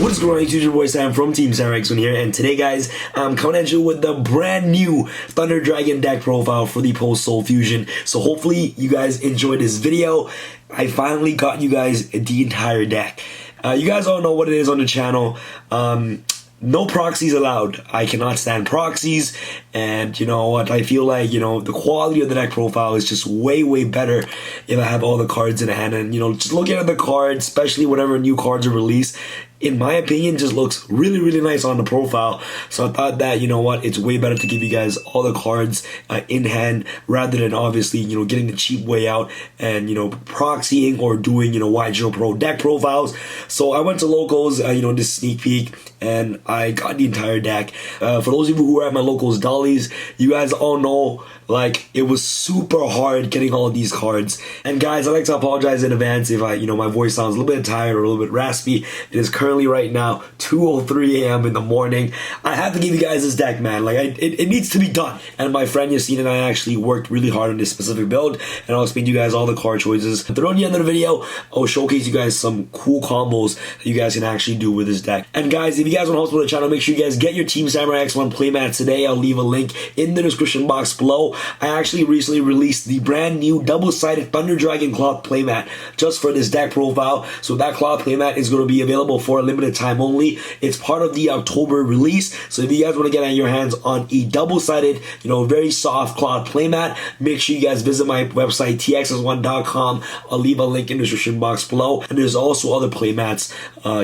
What is going on YouTube, your boy Sam from TeamSamuraiX1 here, and today guys, I'm coming at you with the brand new Thunder Dragon deck profile for the Post Soul Fusion. So hopefully you guys enjoyed this video. I finally got you guys the entire deck. You guys all know what it is on the channel. No proxies allowed. I cannot stand proxies, and you know what, I feel like, you know, the quality of the deck profile is just way better if I have all the cards in hand. And you know, just looking at the cards, especially whenever new cards are released, in my opinion, just looks really nice on the profile. So I thought that, you know what, it's way better to give you guys all the cards in hand rather than obviously, you know, getting the cheap way out and, you know, proxying or doing, you know, YGOPro deck profiles. So I went to locals, you know, this sneak peek, and I got the entire deck. For those of you who are at my locals Dollys, you guys all know, like, it was super hard getting all of these cards. And guys, I'd like to apologize in advance if I, you know, my voice sounds a little bit tired or a little bit raspy. It is currently right now 2:03 a.m. in the morning. I have to give you guys this deck, man. Like, it needs to be done. And my friend Yassine and I actually worked really hard on this specific build, and I'll explain to you guys all the card choices. Throughout the end of the video, I'll showcase you guys some cool combos that you guys can actually do with this deck. And guys, if you guys want to help support the channel, make sure you guys get your TeamSamuraiX1 playmats today. I'll leave a link in the description box below. I actually recently released the brand new double-sided Thunder Dragon cloth playmat just for this deck profile. So that cloth playmat is going to be available for a limited time only. It's part of the October release. So if you guys want to get your hands on a double-sided, you know, very soft cloth playmat, make sure you guys visit my website txs1.com. I'll leave a link in the description box below. And there's also other playmats,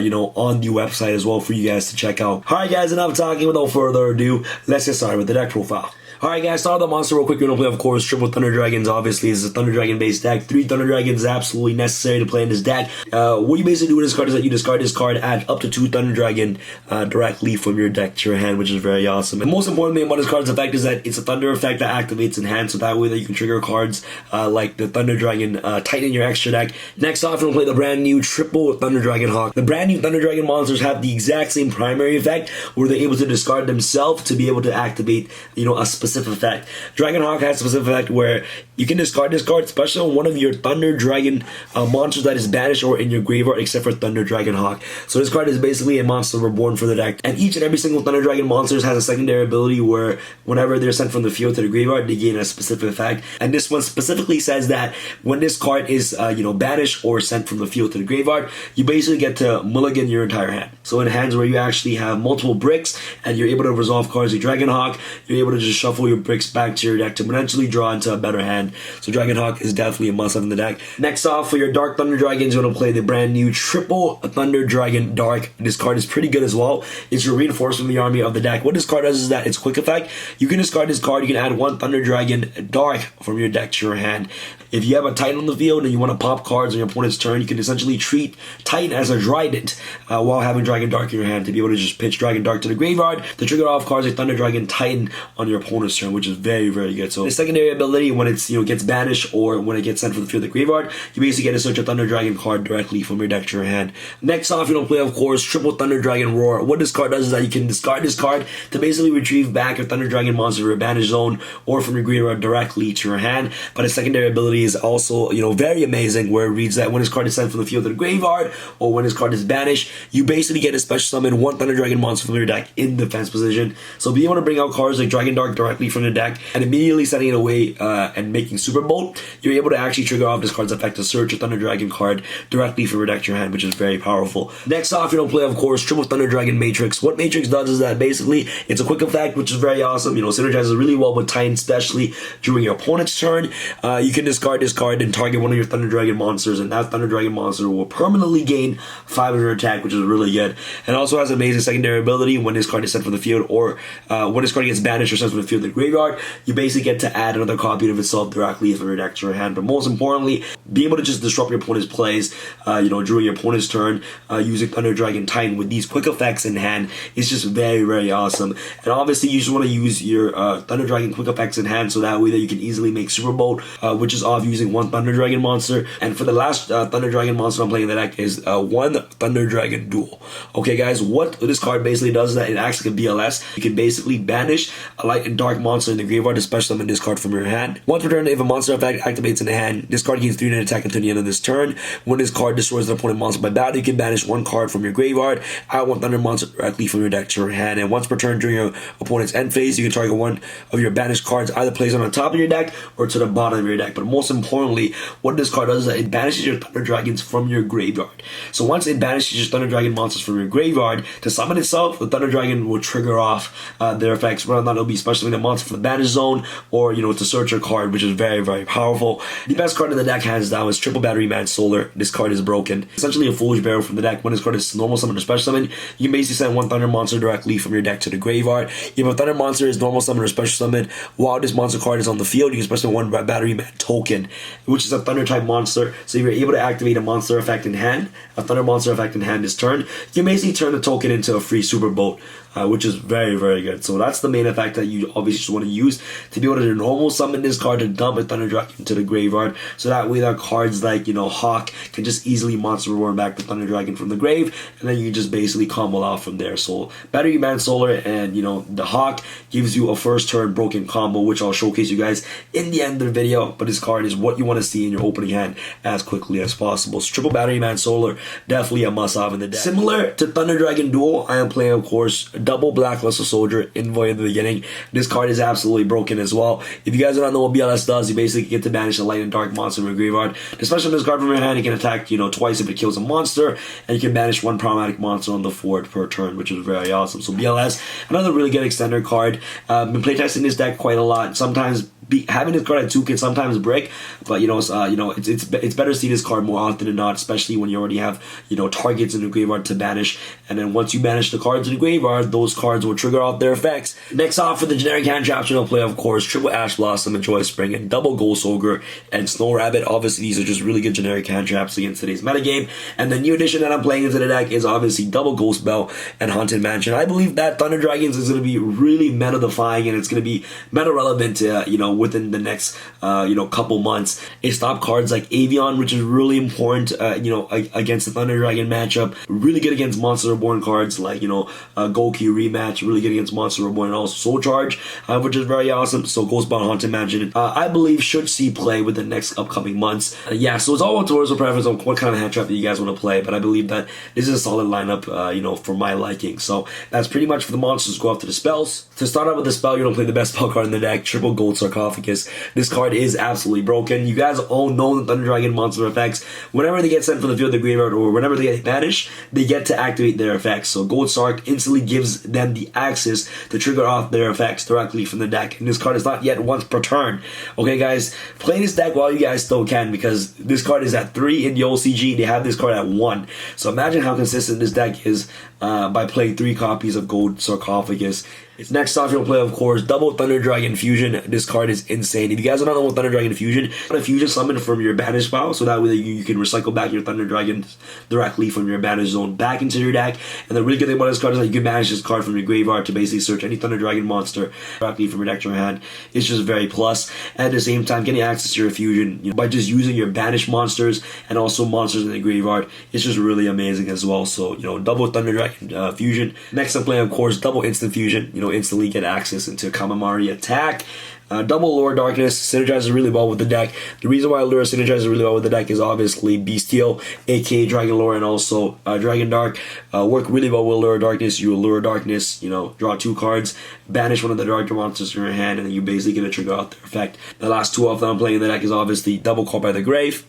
you know, on the website as well for you guys to check out. All right, guys, enough talking. Without further ado, let's get started with the deck profile. Alright guys, start the monster real quick. You're going to play, of course, triple Thunder Dragons. Obviously, this is a Thunder Dragon based deck. 3 Thunder Dragons is absolutely necessary to play in this deck. What you basically do with this card is that you discard this card, add up to 2 Thunder Dragon directly from your deck to your hand, which is very awesome. And most importantly about this card's effect is that it's a Thunder effect that activates in hand, so that way that you can trigger cards like the Thunder Dragon Titan in your extra deck. Next off, we're going to play the brand new triple Thunder Dragon Hawk. The brand new Thunder Dragon monsters have the exact same primary effect, where they're able to discard themselves to be able to activate, you know, a specific effect. Dragonhawk has a specific effect where you can discard this card, especially on one of your Thunder Dragon monsters that is banished or in your graveyard, except for Thunder Dragonhawk. So this card is basically a monster reborn for the deck. And each and every single Thunder Dragon monster has a secondary ability where whenever they're sent from the field to the graveyard, they gain a specific effect. And this one specifically says that when this card is, you know, banished or sent from the field to the graveyard, you basically get to mulligan your entire hand. So in hands where you actually have multiple bricks and you're able to resolve cards like Dragonhawk, you're able to just shuffle your bricks back to your deck to potentially draw into a better hand. So Dragonhawk is definitely a must-have in the deck. Next off, for your Dark Thunder Dragons, you're going to play the brand new triple Thunder Dragon Dark. This card is pretty good as well. It's your reinforcement of the army of the deck. What this card does is that it's quick effect. You can discard this card. You can add 1 Thunder Dragon Dark from your deck to your hand. If you have a Titan on the field and you want to pop cards on your opponent's turn, you can essentially treat Titan as a Trident while having Dragon Dark in your hand to be able to just pitch Dragon Dark to the graveyard to trigger off cards like Thunder Dragon Titan on your opponent's turn, which is very good. So the secondary ability, when it's, you know, gets banished or when it gets sent from the field to the graveyard, you basically get to search a Thunder Dragon card directly from your deck to your hand. Next off, you don't play, of course, triple Thunder Dragon Roar. What this card does is that you can discard this card to basically retrieve back your Thunder Dragon monster from your banished zone or from your graveyard directly to your hand. But its secondary ability is also, you know, very amazing, where it reads that when this card is sent from the field to the graveyard or when this card is banished, you basically get to special summon 1 Thunder Dragon monster from your deck in defense position. So being able to bring out cards like Dragon Dark directly from the deck and immediately setting it away and making Super Bolt, you're able to actually trigger off this card's effect to search a Thunder Dragon card directly from your deck to your hand, which is very powerful. Next off, you don't play, of course, triple Thunder Dragon Matrix. What Matrix does is that basically it's a quick effect, which is very awesome. You know, synergizes really well with Titan, especially during your opponent's turn. You can discard this card and target one of your Thunder Dragon monsters, and that Thunder Dragon monster will permanently gain 500 attack, which is really good. And also has amazing secondary ability when this card is sent from the field or when this card gets banished or sent from the field to the graveyard, you basically get to add another copy of itself directly from your deck to your hand. But most importantly, be able to just disrupt your opponent's plays, you know, during your opponent's turn, using Thunder Dragon Titan with these quick effects in hand is just very awesome. And obviously, you just want to use your Thunder Dragon quick effects in hand, so that way that you can easily make Super Bolt, which is off using 1 Thunder Dragon monster. And for the last Thunder Dragon monster I'm playing in the deck is 1 Thunder Dragon Duel. Okay, guys, what this card basically does is that it acts like a BLS. You can basically banish a Light and Dark Dark monster in the graveyard to special summon this card from your hand. Once per turn, if a monster effect activates in the hand, this card gains 3 attack until the end of this turn. When this card destroys an opponent monster by battle, you can banish one card from your graveyard, add one Thunder monster directly from your deck to your hand. And once per turn during your opponent's end phase, you can target one of your banished cards, either placed on the top of your deck or to the bottom of your deck. But most importantly, what this card does is that it banishes your Thunder Dragons from your graveyard. So once it banishes your Thunder Dragon monsters from your graveyard, to summon itself, the Thunder Dragon will trigger off their effects, whether or not it'll be special summon a monster from the banish zone or, you know, to search your card, which is very, very powerful. The best card in the deck, hands down, is Triple Battery Man Solar. This card is broken. Essentially a Foolish Barrel from the deck. When this card is normal summon or special summon, you can basically send one Thunder monster directly from your deck to the graveyard. If a Thunder monster is normal summon or special summon, while this monster card is on the field, you can special summon one Battery Man Token, which is a Thunder type monster. So if you're able to activate a monster effect in hand, a Thunder monster effect in hand this turn, you can basically turn the token into a free Super Boat, which is very, very good. So that's the main effect that you obviously just want to use to be able to normal summon this card to dump a Thunder Dragon into the graveyard. So that way that cards like, you know, Hawk can just easily monster reborn back the Thunder Dragon from the grave, and then you can just basically combo out from there. So Battery Man Solar and, you know, the Hawk gives you a first turn broken combo, which I'll showcase you guys in the end of the video. But this card is what you want to see in your opening hand as quickly as possible. So Triple Battery Man Solar, definitely a must have in the deck. Similar to Thunder Dragon Duel, I am playing, of course, double Blackluster Soldier Envoy in the beginning. This card is absolutely broken as well. If you guys do not know what BLS does, you basically get to banish a light and dark monster from your graveyard. Especially this card from your hand, you can attack, you know, twice if it kills a monster, and you can banish one problematic monster on the board per turn, which is very awesome. So BLS, another really good extender card. Been playtesting this deck quite a lot. Sometimes having this card at 2 can sometimes break, but it's better to see this card more often than not, especially when you already have, you know, targets in the graveyard to banish. And then once you banish the cards in the graveyard, those cards will trigger off their effects. Next off, for the generic hand traps, you'll play, of course, Triple Ash Blossom and Joy Spring, and double Ghost Ogre and Snow Rabbit. Obviously, these are just really good generic hand traps against today's metagame. And the new addition that I'm playing into the deck is obviously double Ghost Bell and Haunted Mansion. I believe that Thunder Dragons is going to be really meta defying, and it's going to be meta relevant to, you know, within the next couple months. It's top cards like Avion, which is really important against the Thunder Dragon matchup. Really good against Monster Reborn cards like, Goki Rematch. Really good against Monster Reborn, and also Soul Charge, which is very awesome. So Ghostbound Haunted Mansion, I believe, should see play within the next upcoming months. So it's all up towards the preference on what kind of hand trap that you guys want to play, but I believe that this is a solid lineup, for my liking. So that's pretty much for the monsters. Go after the spells. To start out with the spell, you're going to play the best spell card in the deck, Triple Gold Sarcophagus. This card is absolutely broken. You guys all know the Thunder Dragon monster effects. Whenever they get sent from the field of the graveyard, or whenever they get banished, they get to activate their effects. So Gold Sark instantly gives them the access to trigger off their effects directly from the deck. And this card is not yet once per turn. Okay, guys, play this deck while you guys still can, because this card is at 3 in the OCG. They have this card at 1. So imagine how consistent this deck is by playing 3 copies of Gold Sarcophagus. Next off, you'll play, of course, double Thunder Dragon Fusion. This card is insane. If you guys don't know what Thunder Dragon Fusion, a fusion summon from your banished pile, so that way you can recycle back your Thunder Dragons directly from your banished zone back into your deck. And the really good thing about this card is that you can banish this card from your graveyard to basically search any Thunder Dragon monster directly from your deck to your hand. It's just very plus. And at the same time, getting access to your fusion by just using your banished monsters and also monsters in the graveyard, it's just really amazing as well. So, double Thunder Dragon Fusion. Next, I'm playing, of course, double Instant Fusion. Instantly get access into Kamamari attack. Double Lure Darkness synergizes really well with the deck. The reason why Lure synergizes really well with the deck is obviously Bestial, aka Dragon Lore, and also Dragon Dark. Work really well with Lure Darkness. You Lure Darkness, draw 2 cards, banish one of the darker monsters from your hand, and then you basically get to trigger out their effect. The last 2 of them I'm playing in the deck is obviously Double Call by the Grave.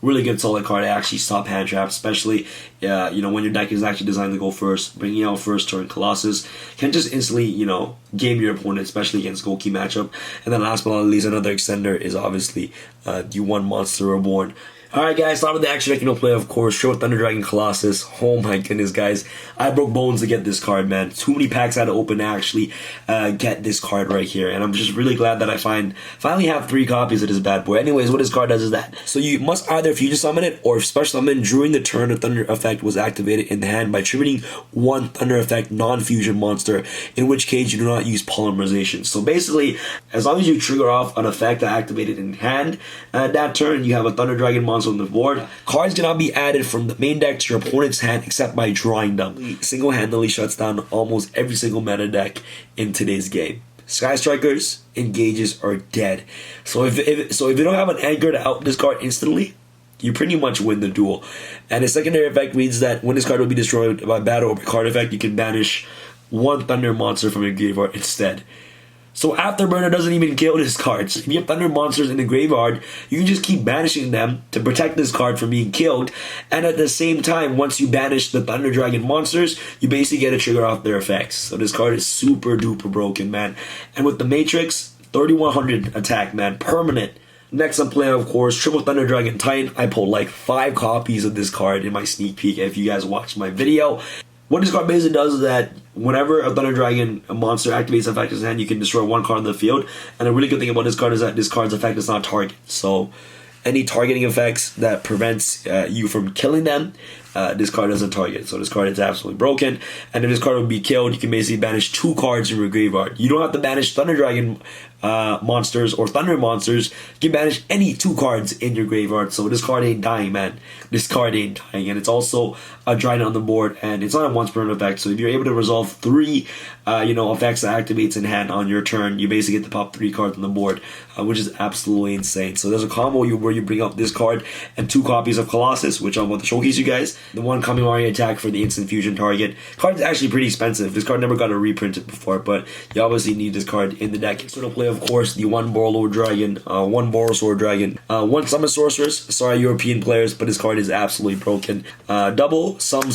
Really good solid card to actually stop hand traps, especially when your deck is actually designed to go first. Bringing out first turn Colossus can just instantly game your opponent, especially against Goki matchup. And then last but not least, another extender is obviously D1 Monster Reborn. Alright guys, start with the action deck, play, of course, Show Thunder Dragon Colossus. Oh my goodness, guys. I broke bones to get this card, man. Too many packs I had to open to actually get this card right here. And I'm just really glad that I finally have 3 copies of this bad boy. Anyways, what this card does is that. So you must either fusion summon it or special summon during the turn a Thunder effect was activated in the hand by tributing 1 Thunder effect non-fusion monster, in which case you do not use polymerization. So basically, as long as you trigger off an effect that activated in hand, that turn you have a Thunder Dragon monster on the board. Cards cannot be added from the main deck to your opponent's hand except by drawing them. Single-handedly shuts down almost every single meta deck in today's game. Sky Strikers, engages are dead. So if you don't have an anchor to out this card instantly, you pretty much win the duel. And the secondary effect reads that when this card will be destroyed by battle or by card effect, you can banish one Thunder monster from your graveyard instead. So Afterburner doesn't even kill this card. So if you have Thunder monsters in the graveyard, you can just keep banishing them to protect this card from being killed. And at the same time, once you banish the Thunder Dragon monsters, you basically get to trigger off their effects. So this card is super duper broken, man. And with the Matrix, 3100 attack, man, permanent. Next I'm playing, of course, Triple Thunder Dragon Titan. I pulled like 5 copies of this card in my sneak peek if you guys watched my video. What this card basically does is that whenever a Thunder Dragon monster activates an effect in his hand, you can destroy one card on the field. And a really good thing about this card is that this card's effect is not target. So any targeting effects that prevents you from killing them, this card doesn't target. So this card is absolutely broken. And if this card would be killed, you can basically banish 2 cards from your graveyard. You don't have to banish Thunder Dragon monsters or Thunder monsters. You can banish any 2 cards in your graveyard. So this card ain't dying, man. This card ain't dying. And it's also a Trident on the board, and it's not a once per turn effect. So if you're able to resolve 3 effects that activates in hand on your turn, you basically get to pop 3 cards on the board, which is absolutely insane. So there's a combo where you bring up this card and 2 copies of Colossus, which I'm about to showcase you guys. The one Kamimari attack for the instant fusion target. Card's actually pretty expensive. This card never got a reprinted before, but you obviously need this card in the deck. So to play, of course, the 1 Borrowlord Dragon, 1 Borrowsword Dragon, 1 Summon Sorceress. Sorry, European players, but this card is absolutely broken. Double Summer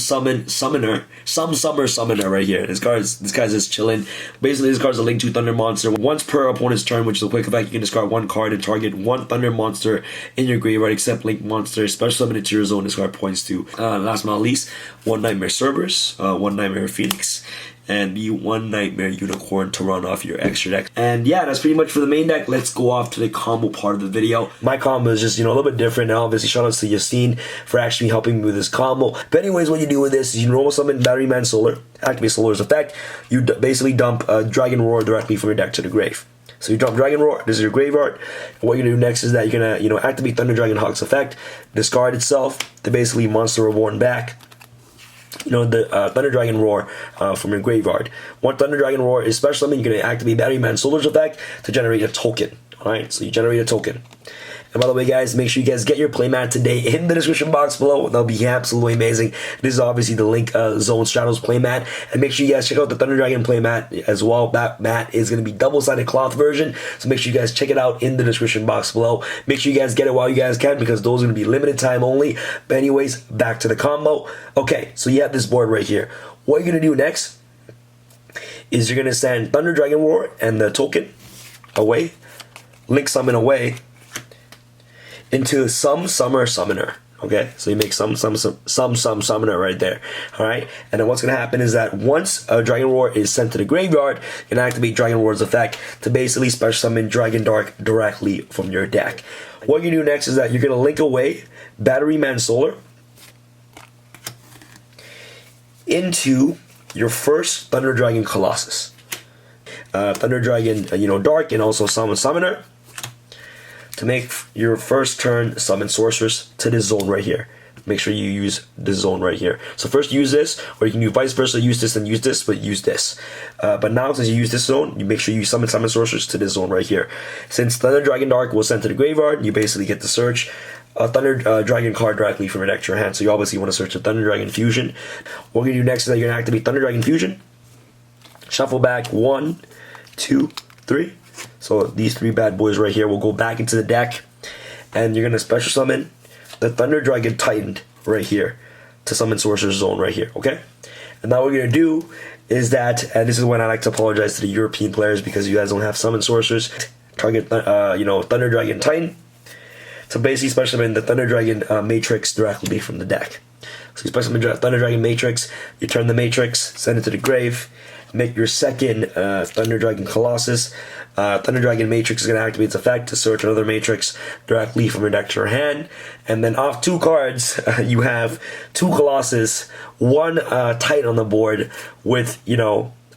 Summoner right here. This guy's just chilling. Basically, this card's a Link 2 Thunder monster. Once per opponent's turn, which is a quick effect, you can discard 1 card and target 1 Thunder monster in your graveyard except Link monster. Special summon it to your zone. This card points to last but not least, 1 Nightmare Cerberus, 1 Nightmare Phoenix, and the 1 Nightmare Unicorn to run off your extra deck. And yeah, that's pretty much for the main deck. Let's go off to the combo part of the video. My combo is just, a little bit different. And obviously, shout outs to Yassine for actually helping me with this combo. But anyways, what you do with this is you normal summon Battery Man Solar, activate Solar's effect. You basically dump Dragon Roar directly from your deck to the grave. So you dump Dragon Roar, this is your graveyard. And what you're gonna do next is that you're gonna, activate Thunder Dragon Hawk's effect, discard itself to basically monster reborn back. The Thunder Dragon Roar from your graveyard. One Thunder Dragon Roar is special summon. You're gonna activate Battery Man Solar's effect to generate a token. Alright, so you generate a token. And by the way, guys, make sure you guys get your playmat today in the description box below. That'll be absolutely amazing. This is obviously the Link Zone Shadows playmat. And make sure you guys check out the Thunder Dragon playmat as well. That mat is going to be double-sided cloth version. So make sure you guys check it out in the description box below. Make sure you guys get it while you guys can because those are going to be limited time only. But anyways, back to the combo. Okay, so you have this board right here. What you're going to do next is you're going to send Thunder Dragon Roar and the token away. Link Summon away into some Summer Summoner. Okay, so you make some Summoner right there. Alright, and then what's going to happen is that once a Dragon Roar is sent to the graveyard, you can activate Dragon Roar's effect to basically special summon Dragon Dark directly from your deck. What you do next is that you're going to link away Battery Man Solar into your first Thunder Dragon Colossus. Thunder Dragon, Dark, and also Summon Summoner. To make your first turn summon Sorceress to this zone right here. Make sure you use this zone right here. So first use this, or you can do vice versa, use this and use this, but use this. But now since you use this zone, you make sure you summon Sorceress to this zone right here. Since Thunder Dragon Dark was sent to the graveyard, you basically get to search a Thunder Dragon card directly from your deck to your hand. So you obviously want to search a Thunder Dragon Fusion. What you're going to do next is that you're going to activate Thunder Dragon Fusion. Shuffle back 1, 2, 3. So these 3 bad boys right here will go back into the deck, and you're gonna special summon the Thunder Dragon Titan right here to summon Sorcerer's Zone right here. Okay, and now what we're gonna do is that, and this is when I like to apologize to the European players because you guys don't have summon sorcerers. Target Thunder Dragon Titan to basically special summon the Thunder Dragon Matrix directly from the deck. So you special summon Thunder Dragon Matrix, you turn the Matrix, send it to the grave. Make your second Thunder Dragon Colossus. Thunder Dragon Matrix is going to activate its effect to search another Matrix directly from your deck to your hand. And then off 2 cards, you have 2 Colossus, 1 Titan on the board with,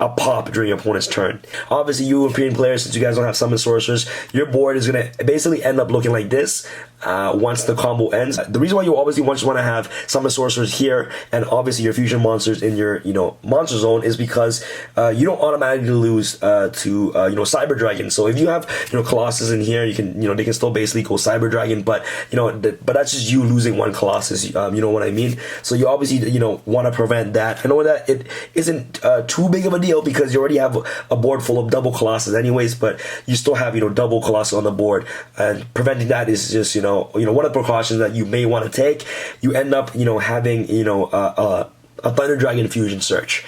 a pop during your opponent's turn. Obviously, you European players, since you guys don't have summon sorcerers, your board is going to basically end up looking like this. once the combo ends. The reason why you obviously want to have summon sorcerers here and obviously your fusion monsters in your monster zone is because you don't automatically lose to Cyber Dragon. So if you have Colossus in here, you can they can still basically go Cyber Dragon, but but that's just you losing one Colossus. You know what I mean? So you obviously want to prevent that. I know that it isn't too big of a deal because you already have a board full of double Colossus anyways, but you still have double Colossus on the board, and preventing that is just one of the precautions that you may want to take. You end up having a Thunder Dragon Fusion Search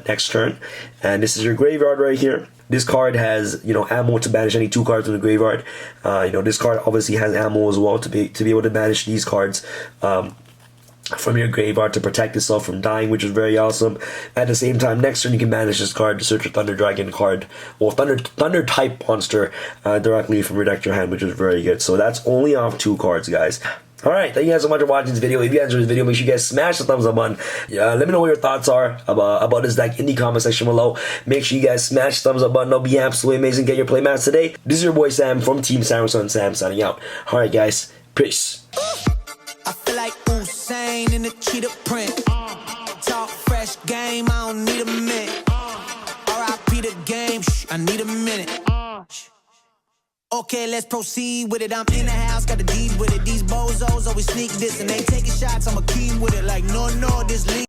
next turn, and this is your graveyard right here. This card has ammo to banish any 2 cards from the graveyard. This card obviously has ammo as well to be able to banish these cards from your graveyard to protect yourself from dying, which is very awesome. At the same time, next turn you can banish this card to search a Thunder Dragon card or Thunder type monster directly from your deck to your hand, which is very good. So that's only off 2 cards, guys. Alright, thank you guys so much for watching this video. If you guys enjoyed this video, make sure you guys smash the thumbs up button. Let me know what your thoughts are about this deck in the comment section below. Make sure you guys smash the thumbs up button. That'll be absolutely amazing. Get your playmats today. This is your boy Sam from TeamSamuraiX1. Sam signing out. Alright guys, peace. I feel like Usain in the cheetah print. Talk fresh game, I don't need a minute. R.I.P. the game, I need a minute. Okay, let's proceed with it. I'm in the house, got the deed with it. These bozos always sneak this and they taking shots. I'm a key with it. Like no, this league.